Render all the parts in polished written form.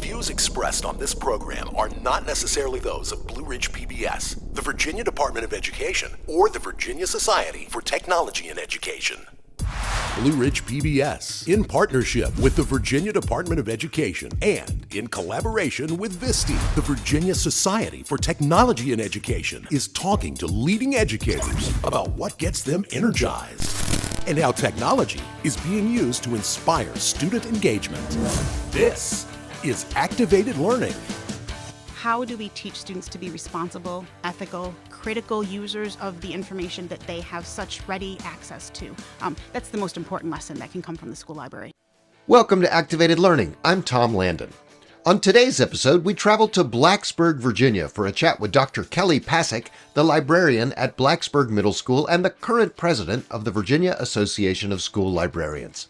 views expressed on this program are not necessarily those of Blue Ridge PBS, the Virginia Department of Education, or the Virginia Society for Technology in Education. Blue Ridge PBS, in partnership with the Virginia Department of Education and in collaboration with VISTI, the Virginia Society for Technology in Education, is talking to leading educators about what gets them energized and how technology is being used to inspire student engagement. This is Activated Learning. How do we teach students to be responsible, ethical, critical users of the information that they have such ready access to? That's the most important lesson that can come from the school library. Welcome to Activated Learning. I'm Tom Landon. On today's episode, we travel to Blacksburg, Virginia for a chat with Dr. Kelly Passek, the librarian at Blacksburg Middle School and the current president of the Virginia Association of School Librarians.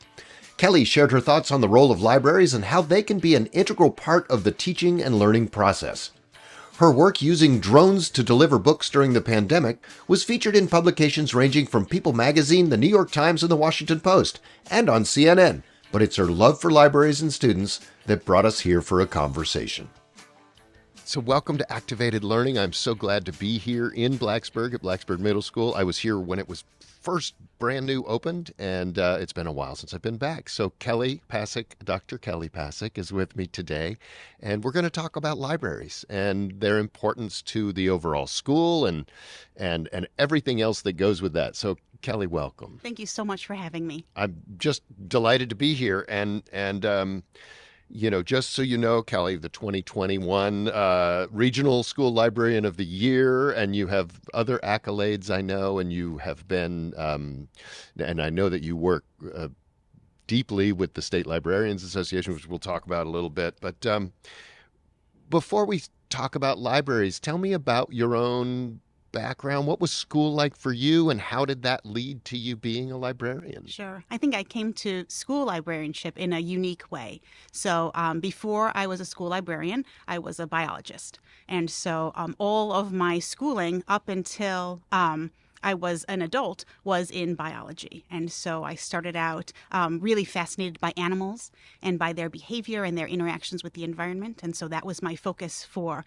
Kelly shared her thoughts on the role of libraries and how they can be an integral part of the teaching and learning process. Her work using drones to deliver books during the pandemic was featured in publications ranging from People magazine, the New York Times, and the Washington Post, and on CNN. But it's her love for libraries and students that brought us here for a conversation. So welcome to Activated Learning. I'm so glad to be here in Blacksburg at Blacksburg Middle School. I was here when it was first brand new opened, and it's been a while since I've been back. So Kelly Passek, Dr. Kelly Passek is with me today, and we're going to talk about libraries and their importance to the overall school and everything else that goes with that. So Kelly, welcome. Thank you so much for having me. I'm just delighted to be here, and just so you know, Kelly, the 2021 Regional School Librarian of the Year, and you have other accolades, I know, and you have been, and I know that you work deeply with the State Librarians Association, which we'll talk about a little bit. But before we talk about libraries, tell me about your own background. What was school like for you, and how did that lead to you being a librarian? Sure. I think I came to school librarianship in a unique way. So before I was a school librarian, I was a biologist. And so all of my schooling up until I was an adult was in biology. And so I started out really fascinated by animals and by their behavior and their interactions with the environment. And so that was my focus for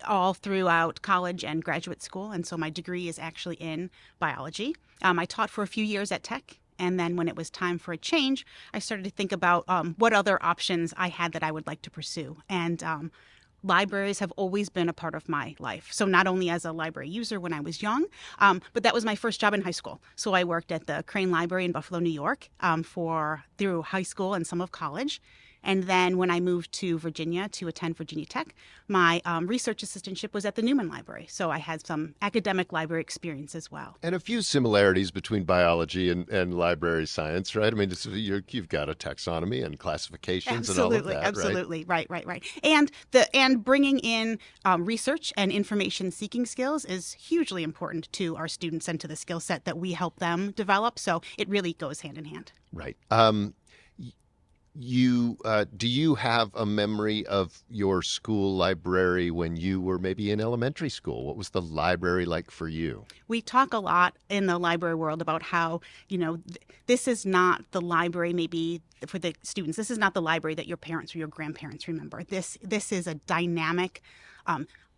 all throughout college and graduate school. And so my degree is actually in biology. I taught for a few years at Tech. And then when it was time for a change, I started to think about what other options I had that I would like to pursue. And libraries have always been a part of my life. So not only as a library user when I was young, but that was my first job in high school. So I worked at the Crane Library in Buffalo, New York through high school and some of college. And then when I moved to Virginia to attend Virginia Tech, my research assistantship was at the Newman Library. So I had some academic library experience as well. And a few similarities between biology and library science, right? I mean, you've got a taxonomy and classifications and all of that, absolutely. Right? Right. And bringing in research and information seeking skills is hugely important to our students and to the skill set that we help them develop. So it really goes hand in hand. Right. Do you have a memory of your school library when you were maybe in elementary school? What was the library like for you? We talk a lot in the library world about how, this is not the library maybe for the students. This is not the library that your parents or your grandparents remember. This is a dynamic,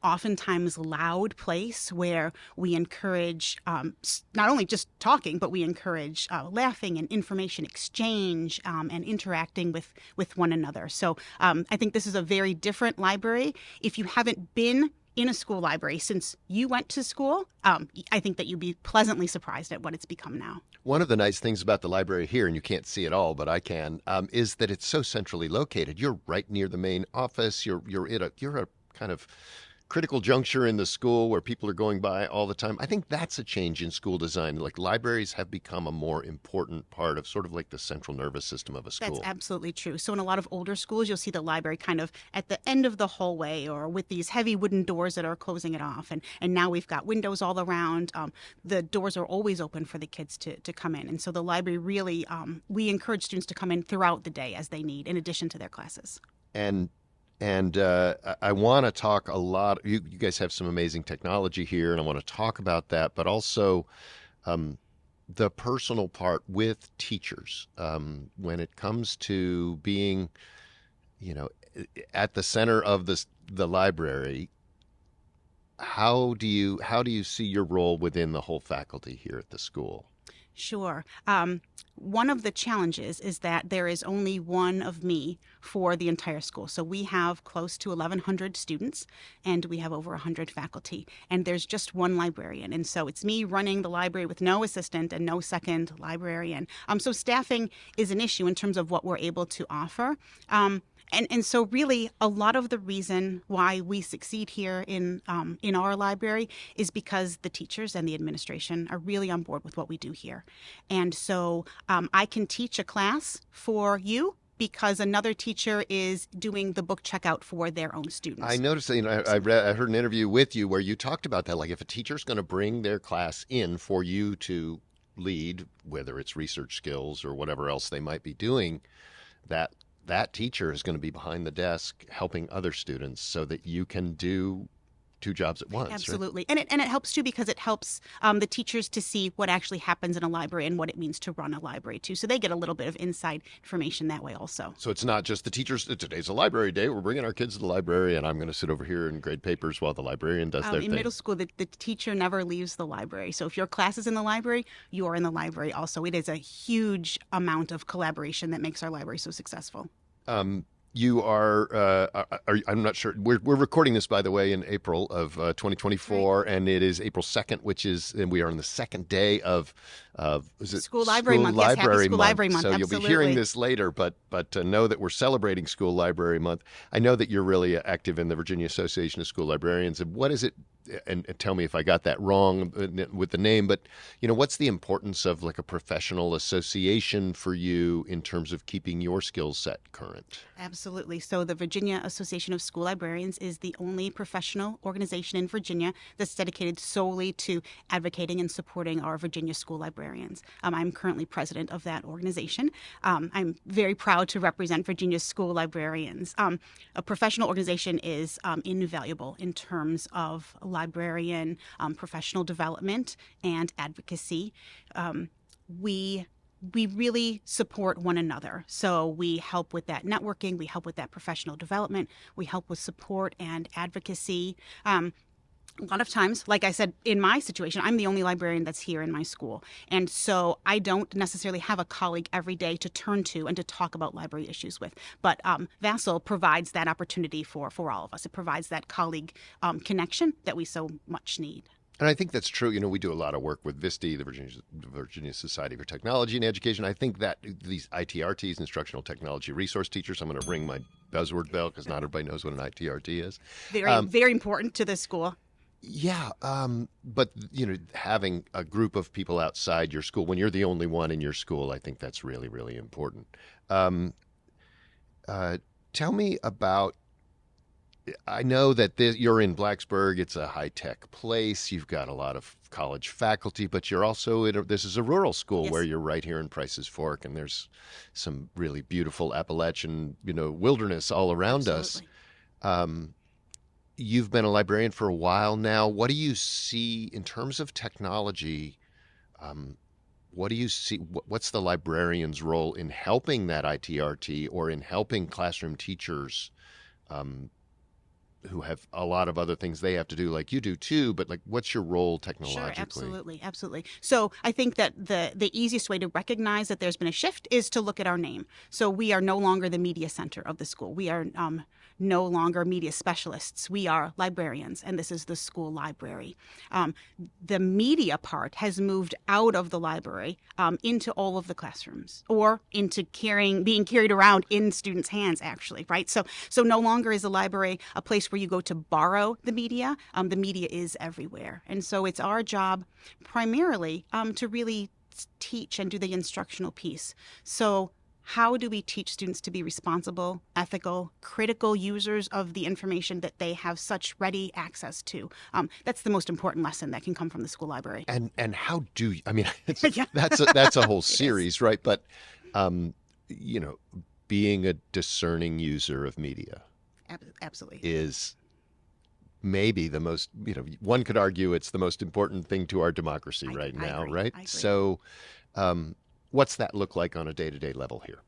oftentimes loud place where we encourage not only just talking, but we encourage laughing and information exchange and interacting with one another. So I think this is a very different library. If you haven't been in a school library since you went to school, I think that you'd be pleasantly surprised at what it's become now. One of the nice things about the library here, and you can't see it all, but I can, is that it's so centrally located. You're right near the main office. You're a kind of critical juncture in the school where people are going by all the time. I think that's a change in school design. Like, libraries have become a more important part of sort of like the central nervous system of a school. That's absolutely true. So in a lot of older schools, you'll see the library kind of at the end of the hallway or with these heavy wooden doors that are closing it off. And now we've got windows all around. The doors are always open for the kids to come in. And so the library really, we encourage students to come in throughout the day as they need, in addition to their classes. And I want to talk a lot. You guys have some amazing technology here, and I want to talk about that, but also the personal part with teachers when it comes to being, at the center of the library, how do you see your role within the whole faculty here at the school? Sure. One of the challenges is that there is only one of me for the entire school. So we have close to 1,100 students and we have over 100 faculty. And there's just one librarian. And so it's me running the library with no assistant and no second librarian. So staffing is an issue in terms of what we're able to offer. And so really a lot of the reason why we succeed here in our library is because the teachers and the administration are really on board with what we do here. And so I can teach a class for you because another teacher is doing the book checkout for their own students. I noticed, I heard an interview with you where you talked about that. Like if a teacher's going to bring their class in for you to lead, whether it's research skills or whatever else they might be doing, that teacher is going to be behind the desk helping other students so that you can do two jobs at once. Absolutely. Right? And it helps too because it helps the teachers to see what actually happens in a library and what it means to run a library too. So they get a little bit of inside information that way also. So it's not just the teachers. Today's a library day. We're bringing our kids to the library and I'm going to sit over here and grade papers while the librarian does their thing. In middle school, the teacher never leaves the library. So if your class is in the library, you're in the library also. It is a huge amount of collaboration that makes our library so successful. You are I'm not sure. We're recording this, by the way, in April of 2024, right. And it is April 2nd, and we are on the second day of School Library Month. Yes, happy School Library Month. So absolutely. You'll be hearing this later, but know that we're celebrating School Library Month. I know that you're really active in the Virginia Association of School Librarians. And what is it? And tell me if I got that wrong with the name, but what's the importance of like a professional association for you in terms of keeping your skill set current? Absolutely. So the Virginia Association of School Librarians is the only professional organization in Virginia that's dedicated solely to advocating and supporting our Virginia school librarians. I'm currently president of that organization. I'm very proud to represent Virginia school librarians. A professional organization is invaluable in terms of librarian professional development and advocacy. We really support one another. So we help with that networking, we help with that professional development, we help with support and advocacy. A lot of times, like I said, in my situation, I'm the only librarian that's here in my school. And so I don't necessarily have a colleague every day to turn to and to talk about library issues with. But Vassal provides that opportunity for all of us. It provides that colleague connection that we so much need. And I think that's true. We do a lot of work with VISTE, the Virginia Society for Technology and Education. I think that these ITRTs, instructional technology resource teachers, I'm going to ring my buzzword bell because not everybody knows what an ITRT is. Very important to this school. Yeah, but having a group of people outside your school when you're the only one in your school, I think that's really, really important. Tell me about. I know that you're in Blacksburg. It's a high-tech place. You've got a lot of college faculty, but you're also this is a rural school. Yes. Where you're right here in Price's Fork, and there's some really beautiful Appalachian, wilderness all around Absolutely. us. You've been a librarian for a while now. What do you see in terms of technology? What do you see? What's the librarian's role in helping that ITRT or in helping classroom teachers who have a lot of other things they have to do like you do too, but like what's your role technologically? Sure, absolutely. So I think that the easiest way to recognize that there's been a shift is to look at our name. So we are no longer the media center of the school. We are no longer media specialists. We are librarians, and this is the school library. The media part has moved out of the library into all of the classrooms or into being carried around in students' hands, actually, right? So no longer is the library a place where you go to borrow the media. The media is everywhere. And so it's our job primarily to really teach and do the instructional piece. So how do we teach students to be responsible, ethical, critical users of the information that they have such ready access to? That's the most important lesson that can come from the school library. And how do you, I mean, Yeah. that's a whole series, right? But, being a discerning user of media. Absolutely. Is maybe the most, one could argue it's the most important thing to our democracy right now, right? I agree. So what's that look like on a day-to-day level here?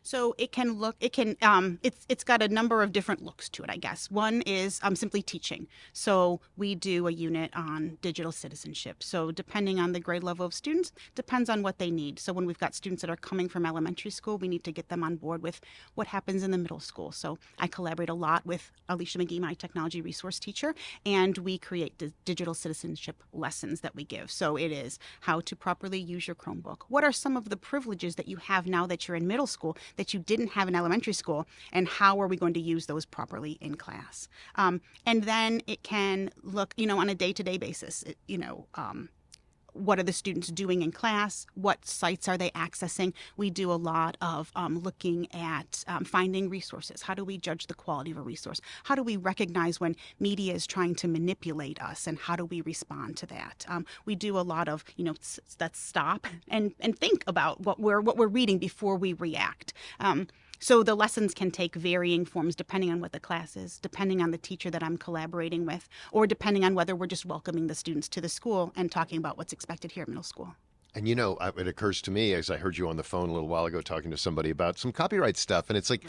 So it's got a number of different looks to it, I guess. One is simply teaching. So we do a unit on digital citizenship. So depending on the grade level of students, depends on what they need. So when we've got students that are coming from elementary school, we need to get them on board with what happens in the middle school. So I collaborate a lot with Alicia McGee, my technology resource teacher, and we create digital citizenship lessons that we give. So it is how to properly use your Chromebook. What are some of the privileges that you have now that you're in middle school that you didn't have in elementary school, and how are we going to use those properly in class? And then it can look, on a day-to-day basis, what are the students doing in class? What sites are they accessing? We do a lot of looking at finding resources. How do we judge the quality of a resource? How do we recognize when media is trying to manipulate us, and how do we respond to that? We do a lot of, let's stop and think about what we're reading before we react. So the lessons can take varying forms depending on what the class is, depending on the teacher that I'm collaborating with, or depending on whether we're just welcoming the students to the school and talking about what's expected here at middle school. And it occurs to me, as I heard you on the phone a little while ago talking to somebody about some copyright stuff, and it's like,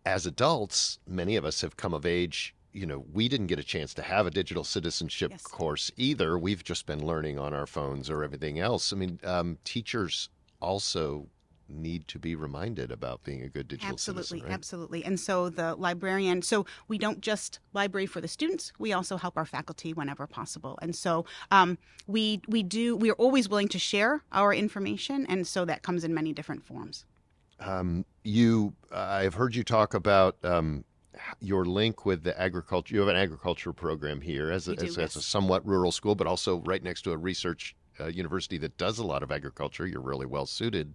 as adults, many of us have come of age. We didn't get a chance to have a digital citizenship course either. We've just been learning on our phones or everything else. I mean, teachers also need to be reminded about being a good digital citizen, right? Absolutely. And so the librarian, so we don't just library for the students, we also help our faculty whenever possible. And so we are always willing to share our information, and so that comes in many different forms. I've heard you talk about your link with the agriculture. You have an agriculture program here as a somewhat rural school, but also right next to a research university that does a lot of agriculture. You're really well suited.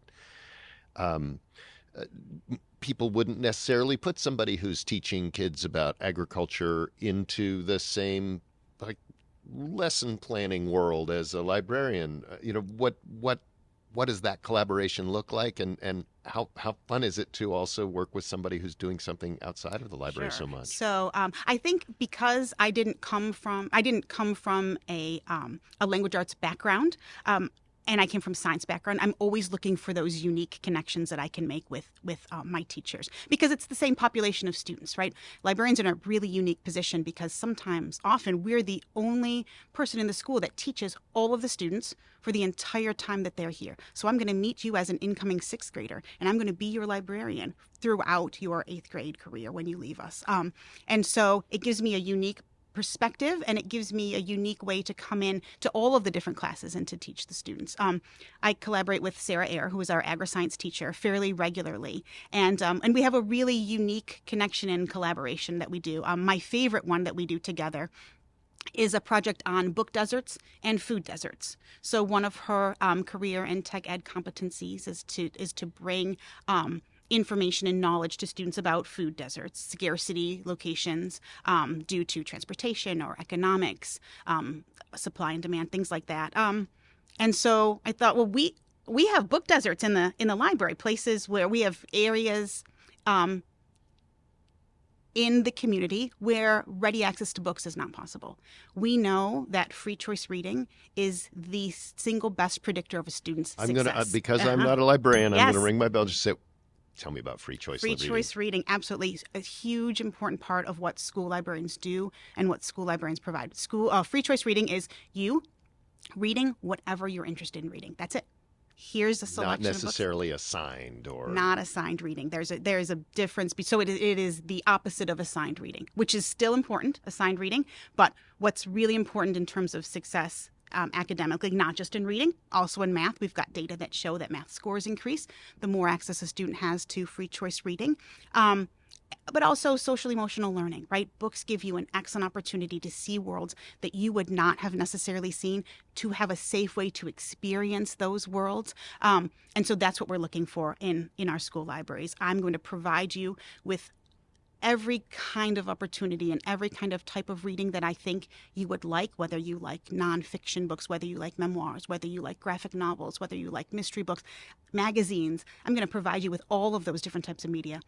People wouldn't necessarily put somebody who's teaching kids about agriculture into the same lesson planning world as a librarian. What does that collaboration look like, and how fun is it to also work with somebody who's doing something outside of the library so much? So I think because I didn't come from a language arts background. And I came from a science background, I'm always looking for those unique connections that I can make with my teachers, because it's the same population of students, right? Librarians are in a really unique position because often we're the only person in the school that teaches all of the students for the entire time that they're here. So I'm going to meet you as an incoming sixth grader, and I'm going to be your librarian throughout your eighth grade career when you leave us. And so it gives me a unique perspective, and it gives me a unique way to come in to all of the different classes and to teach the students. I collaborate with Sarah Eyre, who is our agri-science teacher, fairly regularly, and we have a really unique connection and collaboration that we do. My favorite one that we do together is a project on book deserts and food deserts. So one of her career and tech ed competencies is to bring information and knowledge to students about food deserts, scarcity locations due to transportation or economics, supply and demand, things like that. And so I thought, well, we have book deserts in the library, places where we have areas in the community where ready access to books is not possible. We know that free choice reading is the single best predictor of a student's success. Because I'm not a librarian, I'm going to ring my bell and just say, tell me about free choice reading. Free choice reading, absolutely a huge, important part of what school librarians do and what school librarians provide. Free choice reading is you reading whatever you're interested in reading. That's it. Here's a selection not necessarily assigned or not assigned reading. There's a difference. So it is the opposite of assigned reading, which is still important, assigned reading. But what's really important in terms of success academically, not just in reading, also in math, we've got data that show that math scores increase the more access a student has to free choice reading. But also social emotional learning, right? Books give you an excellent opportunity to see worlds that you would not have necessarily seen, to have a safe way to experience those worlds. And so that's what we're looking for in our school libraries. I'm going to provide you with every kind of opportunity and every kind of type of reading that I think you would like, whether you like nonfiction books, whether you like memoirs, whether you like graphic novels, whether you like mystery books, magazines. I'm going to provide you with all of those different types of media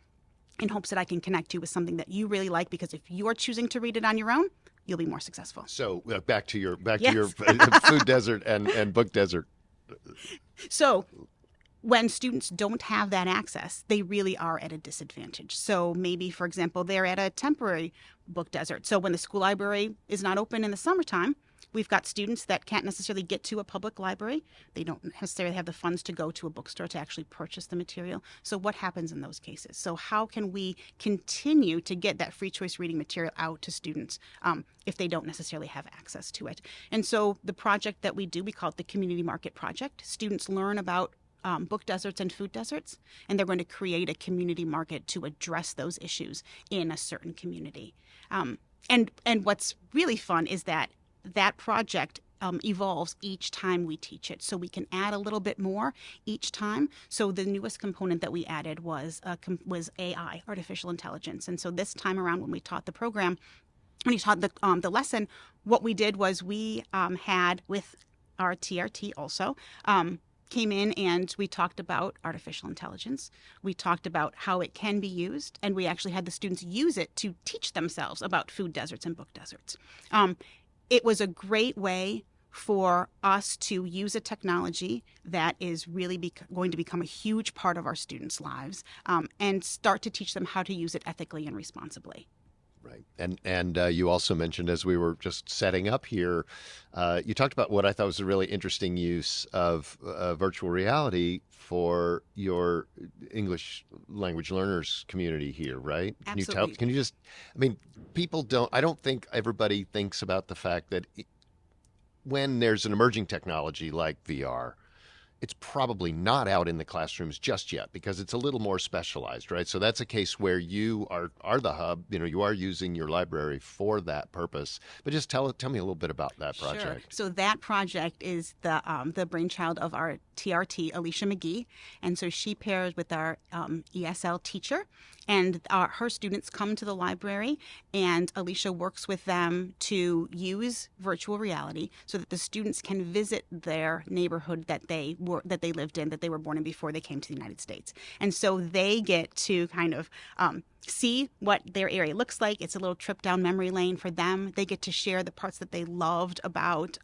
in hopes that I can connect you with something that you really like, because if you're choosing to read it on your own, you'll be more successful. So back to your food desert and book desert. So when students don't have that access, they really are at a disadvantage. So maybe, for example, they're at a temporary book desert. So when the school library is not open in the summertime, we've got students that can't necessarily get to a public library. They don't necessarily have the funds to go to a bookstore to actually purchase the material. So what happens in those cases? So how can we continue to get that free choice reading material out to students if they don't necessarily have access to it? And so the project that we do, we call it the Community Market Project. Students learn about book deserts and food deserts, and they're going to create a community market to address those issues in a certain community. And what's really fun is that project evolves each time we teach it, so we can add a little bit more each time. So the newest component that we added was AI, artificial intelligence. And so this time around, when we taught the program, when we taught the lesson, what we did was we had with our TRT also. Came in and we talked about artificial intelligence. We talked about how it can be used, and we actually had the students use it to teach themselves about food deserts and book deserts. It was a great way for us to use a technology that is really going to become a huge part of our students' lives, and start to teach them how to use it ethically and responsibly. Right. And you also mentioned, as we were just setting up here, you talked about what I thought was a really interesting use of virtual reality for your English language learners community here, right? Absolutely. Can you just, I mean, I don't think everybody thinks about the fact that when there's an emerging technology like VR, it's probably not out in the classrooms just yet because it's a little more specialized, right? So that's a case where you are the hub. You are using your library for that purpose. But just tell me a little bit about that project. Sure. So that project is the brainchild of our TRT, Alicia McGee, and so she pairs with our ESL teacher, and her students come to the library, and Alicia works with them to use virtual reality so that the students can visit their neighborhood that they lived in, that they were born in before they came to the United States. And so they get to kind of see what their area looks like. It's a little trip down memory lane for them. They get to share the parts that they loved about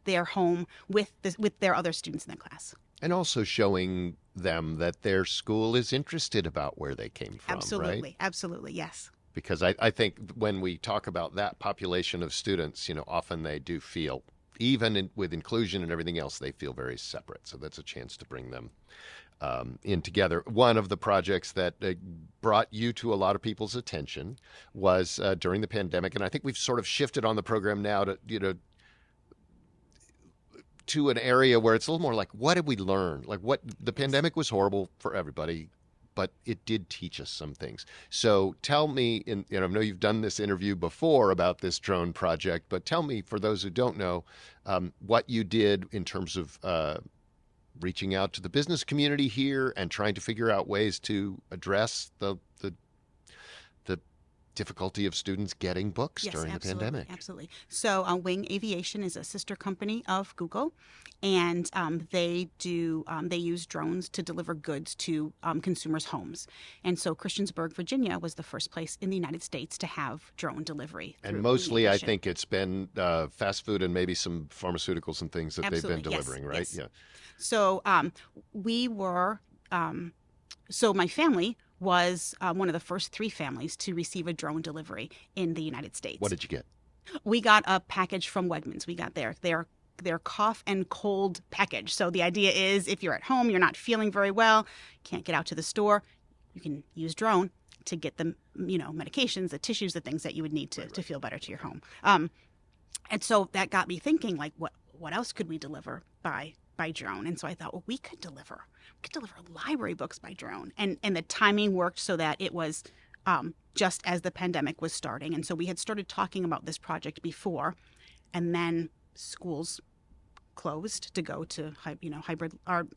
their home with their other students in the class. And also showing them that their school is interested about where they came from, Absolutely. right? Absolutely, yes. Because I think when we talk about that population of students, often they do feel, even with inclusion and everything else, they feel very separate. So that's a chance to bring them in together. One of the projects that brought you to a lot of people's attention was during the pandemic, and I think we've sort of shifted on the program now to an area where it's a little more like, what did we learn? Like, what the pandemic was horrible for everybody, but it did teach us some things. So tell me, I know you've done this interview before about this drone project, but tell me, for those who don't know, what you did in terms of reaching out to the business community here and trying to figure out ways to address the difficulty of students getting books during the pandemic. Absolutely. So Wing Aviation is a sister company of Google, and they use drones to deliver goods to consumers' homes. And so Christiansburg, Virginia was the first place in the United States to have drone delivery. And mostly I think it's been fast food and maybe some pharmaceuticals and things that Absolutely. They've been delivering, yes. right? Yes. Yeah. So so my family was one of the first 3 families to receive a drone delivery in the United States. What did you get? We got a package from Wegmans. We got their cough and cold package. So the idea is, if you're at home, you're not feeling very well, can't get out to the store, you can use drone to get the medications, the tissues, the things that you would need to feel better to your home. And so that got me thinking, like, what else could we deliver by drone? And so I thought, well, we could deliver library books by drone. And the timing worked so that it was just as the pandemic was starting. And so we had started talking about this project before, and then schools closed to go to hybrid or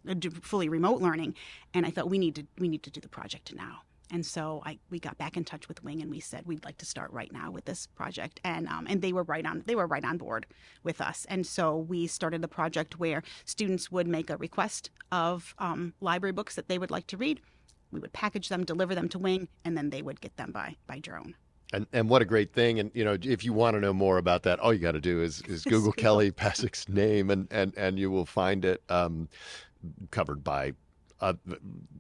fully remote learning. And I thought we need to do the project now. And so we got back in touch with Wing, and we said we'd like to start right now with this project, and they were right on board with us. And so we started the project where students would make a request of library books that they would like to read. We would package them, deliver them to Wing, and then they would get them by drone. And what a great thing. And, if you want to know more about that, all you got to do is Google Kelly Passek's name, and you will find it covered by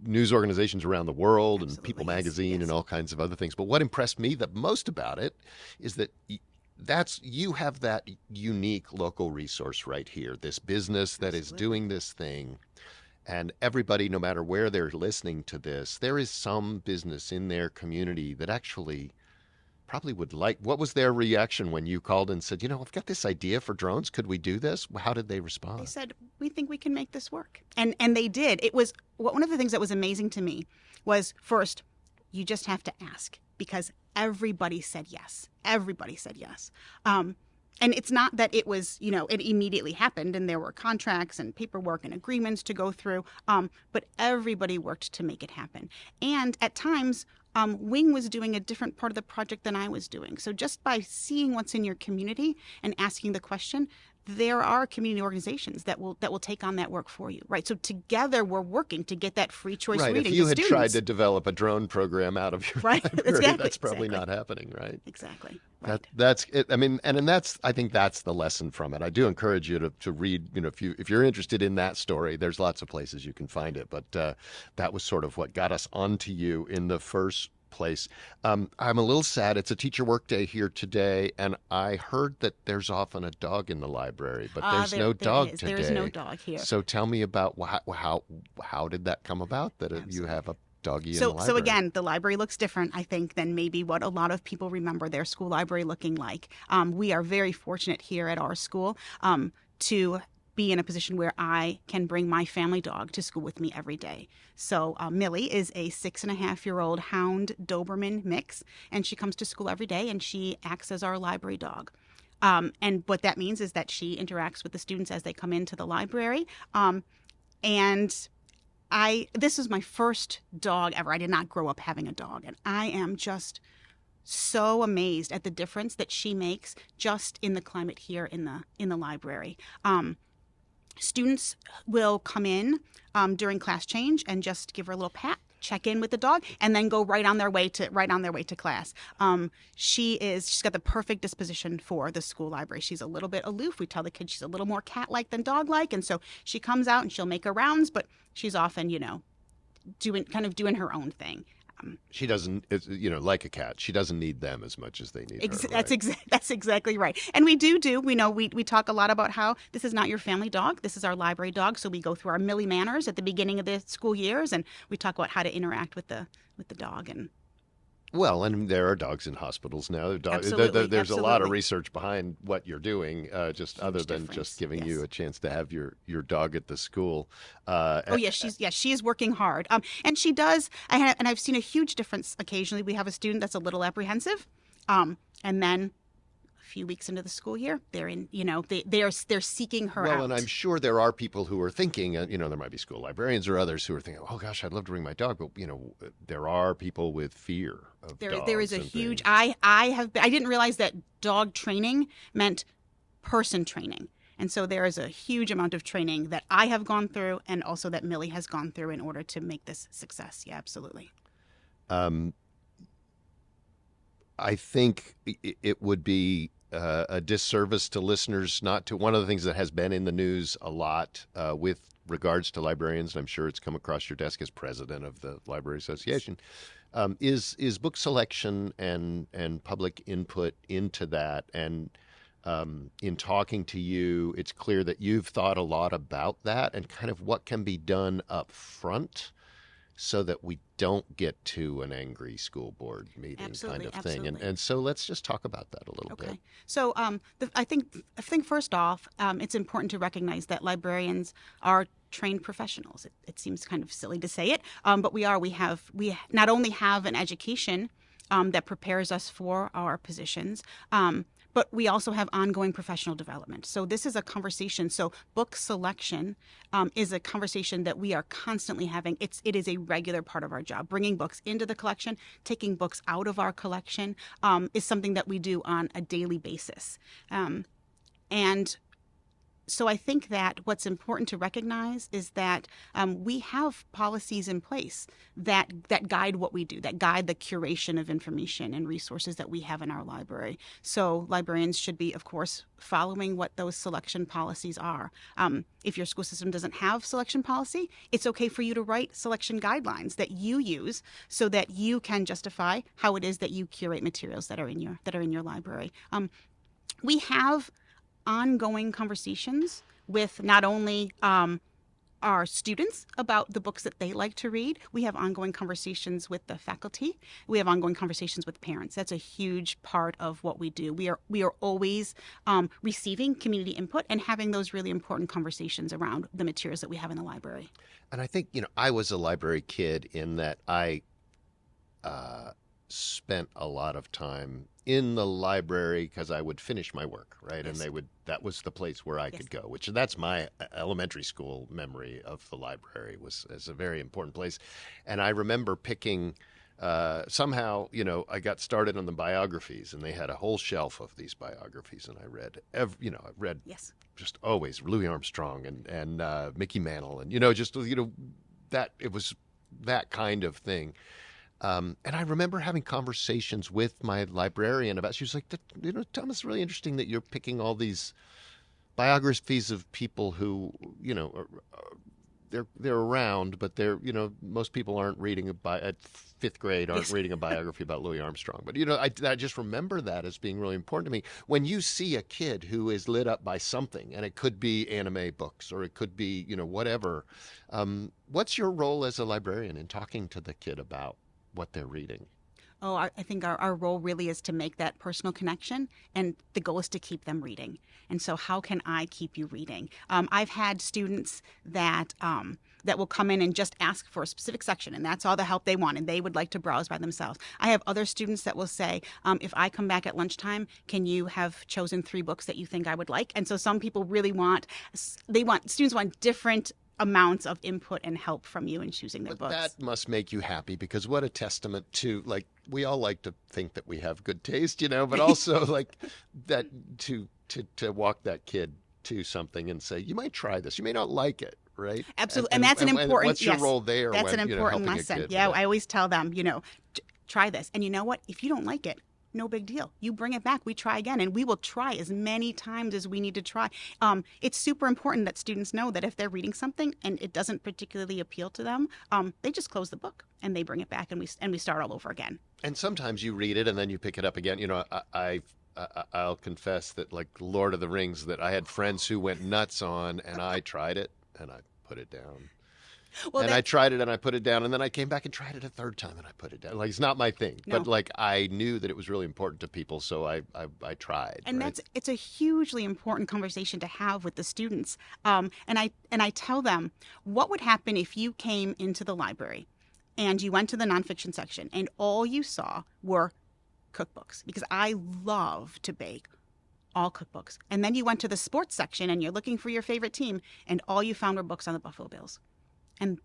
news organizations around the world and Absolutely, People yes, Magazine yes. and all kinds of other things. But what impressed me the most about it is that you have that unique local resource right here, this business that is Absolutely. doing this thing. And everybody, no matter where they're listening to this, there is some business in their community that actually probably would like. What was their reaction when you called and said, I've got this idea for drones. Could we do this? How did they They respond? said, we think we can make this work. And they did. It was one of the things that was amazing to me was, first, you just have to ask, because everybody said yes. Everybody said yes. And it's not that it was, it immediately happened and there were contracts and paperwork and agreements to go through, but everybody worked to make it happen. And at times, Wing was doing a different part of the project than I was doing. So just by seeing what's in your community and asking the question, there are community organizations that will take on that work for you, right? So together we're working to get that free choice Right. reading If you to had students. tried to develop a drone program out of your Right. library, Exactly. that's probably Exactly. not happening, right? Exactly. Right. That's it. I mean, and that's I think that's the lesson from it. I do encourage you to read. If you're interested in that story, there's lots of places you can find it. But that was sort of what got us onto you in the first place. I'm a little sad. It's a teacher work day here today, and I heard that there's often a dog in the library, but there's no dog today. There's no dog here. So tell me about how did that come about that you have a doggy in the library? So again, the library looks different, I think, than maybe what a lot of people remember their school library looking like. We are very fortunate here at our school to be in a position where I can bring my family dog to school with me every day. So Millie is a 6.5-year-old hound Doberman mix, and she comes to school every day, and she acts as our library dog. And what that means is that she interacts with the students as they come into the library. And this is my first dog ever. I did not grow up having a dog, and I am just so amazed at the difference that she makes just in the climate here in the library. Students will come in during class change and just give her a little pat, check in with the dog, and then go right on their way to class. She's got the perfect disposition for the school library. She's a little bit aloof. We tell the kids she's a little more cat-like than dog-like, and so she comes out and she'll make her rounds, but she's often, doing her own thing. She doesn't, like a cat. She doesn't need them as much as they need her. Right? That's exactly right. And we we talk a lot about how this is not your family dog. This is our library dog. So we go through our Millie manners at the beginning of the school years, and we talk about how to interact with the dog. And there are dogs in hospipals now. Absolutely, there's a lot of absolutely. research behind what you're doing, other than difference, just giving yes. you a chance to have your dog at the school. She is working hard. And she does. I've seen a huge difference. Occasionally, we have a student that's a little apprehensive, and then a few weeks into the school year, they're in. They're seeking her out. Well, and I'm sure there are people who are thinking. There might be school librarians or others who are thinking, "Oh gosh, I'd love to bring my dog," but there are people with fear of dogs. There is a and huge. things. I didn't realize that dog training meant person training. And so there is a huge amount of training that I have gone through and also that Millie has gone through in order to make this success. Yeah, absolutely. I think it would be a disservice to listeners not to. One of the things that has been in the news a lot with regards to librarians, and I'm sure it's come across your desk as president of the Library Association, is book selection and public input into that. And in talking to you, it's clear that you've thought a lot about that and kind of what can be done up front so that we don't get to an angry school board meeting Absolutely, kind of thing. absolutely. And so let's just talk about that a little bit. Okay. So I think first off, it's important to recognize that librarians are trained professionals. It seems kind of silly to say it, but we are. We not only have an education that prepares us for our positions, but we also have ongoing professional development. So this is a conversation. So book selection is a conversation that we are constantly having. It is a regular part of our job. Bringing books into the collection, taking books out of our collection is something that we do on a daily basis. And So I think that what's important to recognize is that we have policies in place that guide what we do, that guide the curation of information and resources that we have in our library. So librarians should be, of course, following what those selection policies are. If your school system doesn't have selection policy, it's okay for you to write selection guidelines that you use so that you can justify how it is that you curate materials that are in your library. We have ongoing conversations with not only our students about the books that they like to read. We have ongoing conversations with the faculty. We have ongoing conversations with parents. That's a huge part of what we do. We are always receiving community input and having those really important conversations around the materials that we have in the library. And I think, I was a library kid in that I spent a lot of time in the library because I would finish my work, right? Yes. And that was the place where I could go, that's my elementary school memory of the library as a very important place. And I remember picking, somehow, I got started on the biographies, and they had a whole shelf of these biographies, and I read, Yes. just always Louis Armstrong and Mickey Mantle, and, that it was that kind of thing. And I remember having conversations with my librarian about, she was like, Tom, it's really interesting that you're picking all these biographies of people who, they're around, but most people aren't reading at fifth grade, aren't reading a biography about Louis Armstrong. But, I just remember that as being really important to me. When you see a kid who is lit up by something, and it could be anime books or it could be, whatever, what's your role as a librarian in talking to the kid about what they're reading? Oh, I think our role really is to make that personal connection, and the goal is to keep them reading. And so how can I keep you reading? I've had students that will come in and just ask for a specific section, and that's all the help they want, and they would like to browse by themselves. I have other students that will say, if I come back at lunchtime, can you have chosen 3 books that you think I would like? And so some people really students want different amounts of input and help from you in choosing their books. That must make you happy, because what a testament to, we all like to think that we have good taste, but also that to walk that kid to something and say, you might try this, you may not like it, right? Absolutely. And that's an important, what's your role there? That's an important lesson. Yeah, I always tell them, try this. And you know what? If you don't like it, no big deal. You bring it back. We try again, and we will try as many times as we need to try. It's super important that students know that if they're reading something and it doesn't particularly appeal to them, they just close the book and they bring it back, and we start all over again. And sometimes you read it and then you pick it up again. I'll confess that, Lord of the Rings, that I had friends who went nuts on, and I tried it and I put it down. Well, I tried it and I put it down, and then I came back and tried it a third time and I put it down. It's not my thing, no. But I knew that it was really important to people, so I tried. And right? it's a hugely important conversation to have with the students. And I tell them, what would happen if you came into the library and you went to the nonfiction section and all you saw were cookbooks? Because I love to bake. All cookbooks. And then you went to the sports section and you're looking for your favorite team, and all you found were books on the Buffalo Bills. And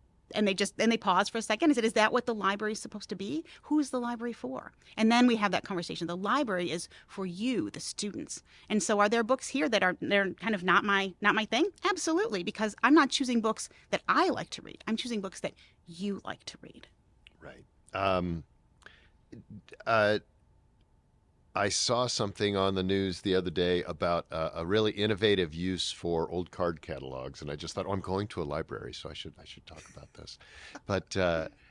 they paused for a second and said, is that what the library is supposed to be? Who's the library for? And then we have that conversation. The library is for you, the students. And so are there books here that they're kind of not my thing? Absolutely, because I'm not choosing books that I like to read. I'm choosing books that you like to read. Right. I saw something on the news the other day about a really innovative use for old card catalogs, and I just thought, I'm going to a library, so I should talk about this. But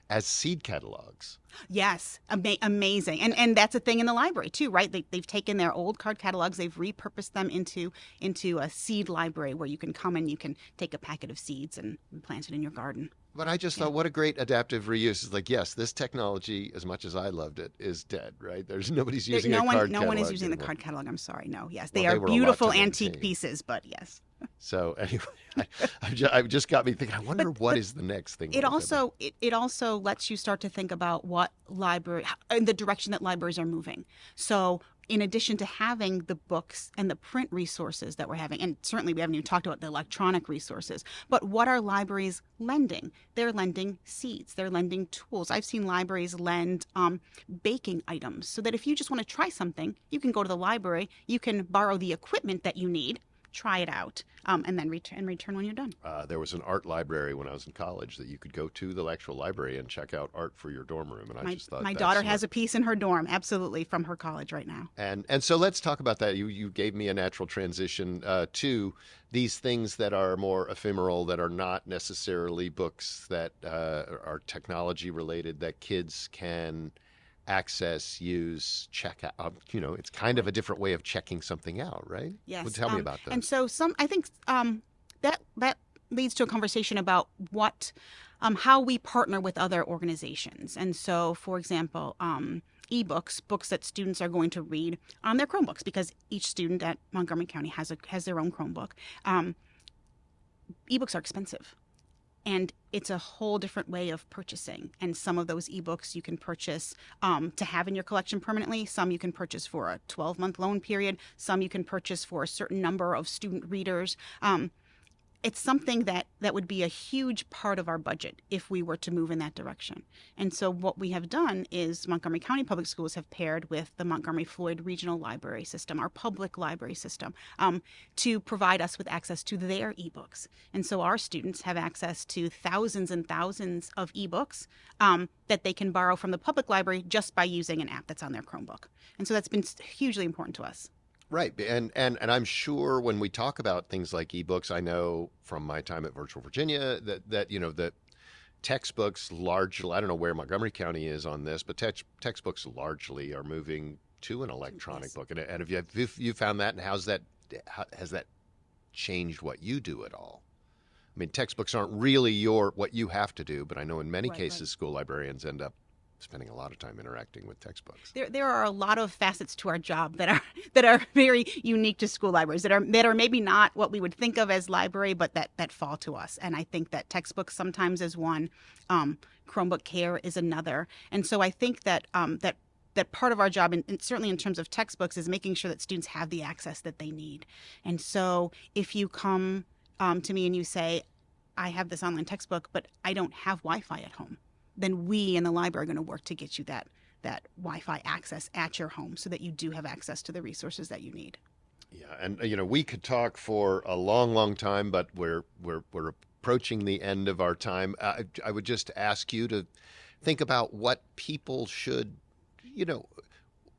as seed catalogs. Yes, amazing, and that's a thing in the library too, right? They've taken their old card catalogs, they've repurposed them into a seed library where you can come and you can take a packet of seeds and plant it in your garden. But I just thought, what a great adaptive reuse. It's yes, this technology, as much as I loved it, is dead, right? Nobody's using a card catalog. No one is using the card catalog. I'm sorry. No, yes. They are beautiful antique pieces, but yes. So anyway, I've just got me thinking, I wonder what is the next thing. It also lets you start to think about what in the direction that libraries are moving. So in addition to having the books and the print resources that we're having, and certainly we haven't even talked about the electronic resources, but what are libraries lending? They're lending seeds. They're lending tools. I've seen libraries lend baking items so that if you just want to try something, you can go to the library, you can borrow the equipment that you need, try it out, and then return when you're done. There was an art library when I was in college that you could go to the actual library and check out art for your dorm room. And I just thought my that's daughter smart. has a piece in her dorm, absolutely, from her college right now. And so let's talk about that. You gave me a natural transition to these things that are more ephemeral, that are not necessarily books, that are technology related, that kids can access, use, check out. It's kind of a different way of checking something out, right? Yes. Well, tell me about that. And so I think that leads to a conversation about how we partner with other organizations. And so, for example, ebooks, books that students are going to read on their Chromebooks, because each student at Montgomery County has their own Chromebook. Ebooks are expensive, and it's a whole different way of purchasing. And some of those ebooks you can purchase to have in your collection permanently. Some you can purchase for a 12-month loan period. Some you can purchase for a certain number of student readers. It's something that would be a huge part of our budget if we were to move in that direction. And so what we have done is Montgomery County Public Schools have paired with the Montgomery Floyd Regional Library System, our public library system, to provide us with access to their ebooks. And so our students have access to thousands and thousands of ebooks that they can borrow from the public library just by using an app that's on their Chromebook. And so that's been hugely important to us. Right. And I'm sure when we talk about things like ebooks, I know from my time at Virtual Virginia that that textbooks largely, I don't know where Montgomery County is on this, but textbooks largely are moving to an electronic book. And have you found that, and has that changed what you do at all? I mean, textbooks aren't really what you have to do, but I know in many cases school librarians end up spending a lot of time interacting with textbooks. There are a lot of facets to our job that are very unique to school libraries, that are maybe not what we would think of as library, but that fall to us. And I think that textbooks sometimes is one, Chromebook care is another. And so I think that that part of our job, and certainly in terms of textbooks, is making sure that students have the access that they need. And so if you come to me and you say, I have this online textbook, but I don't have Wi-Fi at home, then we in the library are going to work to get you that Wi-Fi access at your home so that you do have access to the resources that you need. Yeah, and we could talk for a long, long time, but we're approaching the end of our time. I would just ask you to think about what people should,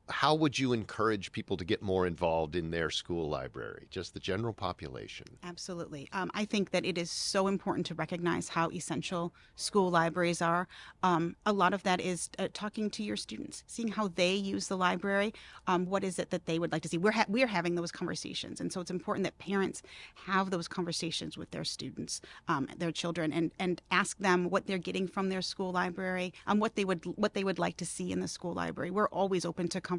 how would you encourage people to get more involved in their school library, just the general population? Absolutely. I think that it is so important to recognize how essential school libraries are. A lot of that is talking to your students, seeing how they use the library. What is it that they would like to see? We're having those conversations. And so it's important that parents have those conversations with their students, their children, and ask them what they're getting from their school library, what they would like to see in the school library. We're always open to conversation.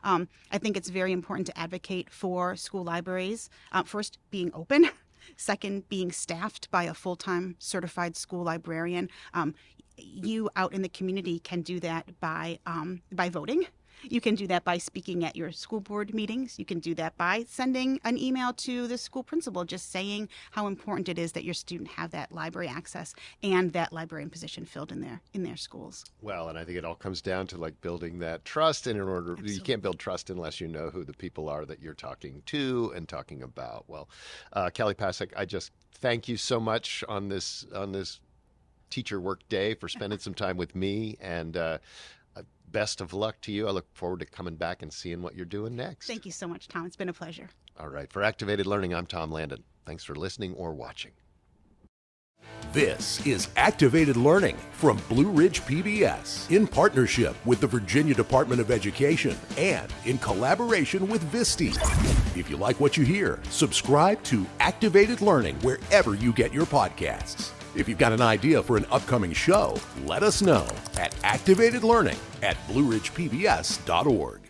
I think it's very important to advocate for school libraries. First, being open. Second, being staffed by a full-time certified school librarian. You out in the community can do that by voting. You can do that by speaking at your school board meetings. You can do that by sending an email to the school principal just saying how important it is that your student have that library access and that librarian position filled in their schools. Well, and I think it all comes down to building that trust. And you can't build trust unless you know who the people are that you're talking to and talking about. Well, Kelly Passek, I just thank you so much on this teacher work day for spending some time with me, and best of luck to you. I look forward to coming back and seeing what you're doing next. Thank you so much, Tom. It's been a pleasure. All right. For Activated Learning, I'm Tom Landon. Thanks for listening or watching. This is Activated Learning from Blue Ridge PBS in partnership with the Virginia Department of Education and in collaboration with Visti. If you like what you hear, subscribe to Activated Learning wherever you get your podcasts. If you've got an idea for an upcoming show, let us know at activatedlearning@blueridgepbs.org.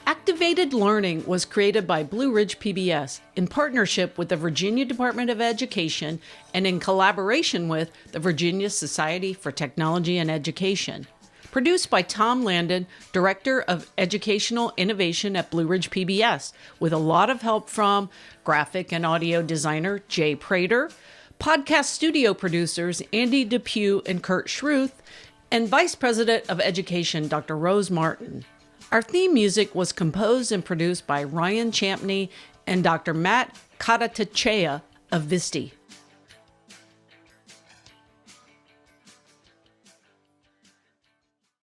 Activated Learning was created by Blue Ridge PBS in partnership with the Virginia Department of Education and in collaboration with the Virginia Society for Technology and Education. Produced by Tom Landon, Director of Educational Innovation at Blue Ridge PBS, with a lot of help from graphic and audio designer Jay Prater, podcast studio producers Andy Depew and Kurt Schruth, and Vice President of Education Dr. Rose Martin. Our theme music was composed and produced by Ryan Champney and Dr. Matt Katatachea of VISTI.